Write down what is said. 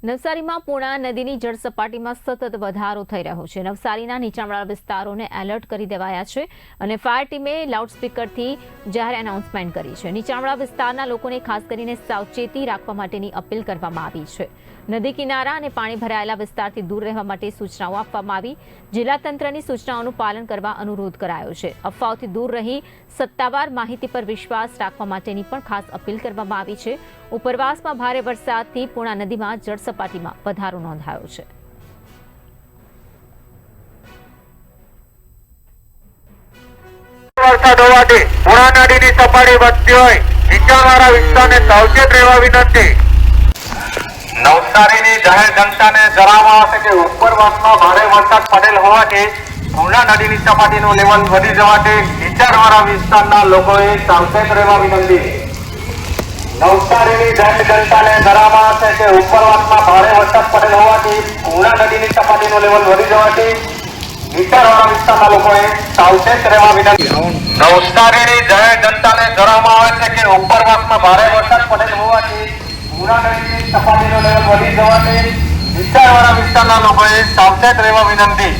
નવસારીમાં પૂર્ણા નદીની જળ સપાટીમાં સતત વધારો થઈ રહ્યો છે। નવસારીના નીચાણવાળા વિસ્તારોને એલર્ટ કરી દેવાયા છે અને ફાયર ટીમે લાઉડસ્પીકરથી જાહેર એનાઉન્સમેન્ટ કરી છે। નીચાણવાળા વિસ્તારના લોકોને ખાસ કરીને સાવચેતી રાખવા માટેની અપીલ કરવામાં આવી છે। નદી કિનારા અને પાણી ભરાયેલા વિસ્તારથી દૂર રહેવા માટે સૂચનાઓ આપવામાં આવી। જિલ્લા તંત્રની સૂચનાઓનું પાલન કરવા અનુરોધ કરાયો છે। અફવાઓથી દૂર રહી સત્તાવાર માહિતી પર વિશ્વાસ રાખવા માટેની પણ ખાસ અપીલ કરવામાં આવી છે। ઉપરવાસમાં ભારે વરસાદથી પૂર્ણા નદીમાં જળ સપાટીમાં વધારો નોંધાયો છે। વરસાદ હોવાથી પૂર્ણા નદીની સપાટી વધતી હોય નીચાણવાળા વિસ્તારને સાવચેત રહેવા વિનંતી। નવસારીની જાહેર જનતાને જણાવવામાં આવશે કે ઉપરવાસમાં ભારે વરસાદ પડેલ હોવાથી પૂર્ણા નદીની સપાટીનું લેવલ વધી જવાથી નીચાણવાળા વિસ્તારના લોકોએ સાવચેત રહેવા વિનંતી। નવસારીની જાહેર જનતાને જણાવવામાં આવશે કે ઉપરવાસમાં ભારે વરસાદ પડેલ હોવાથી પૂર્ણા નદીની સપાટીનું લેવલ વધી જવાથી નીચાણવાળા વિસ્તારના લોકોએ સાવચેત રહેવા વિનંતી। નવસારીની જાહેર જનતાને જણાવવામાં આવે છે કે ઉપરવાસમાં ભારે વરસાદ પડેલ હોવાથી પૂર્ણા નદીની સપાટીનું લેવલ વધી જવાથી નીચાણવાળા વિસ્તારના લોકોએ સાવચેત રહેવા વિનંતી।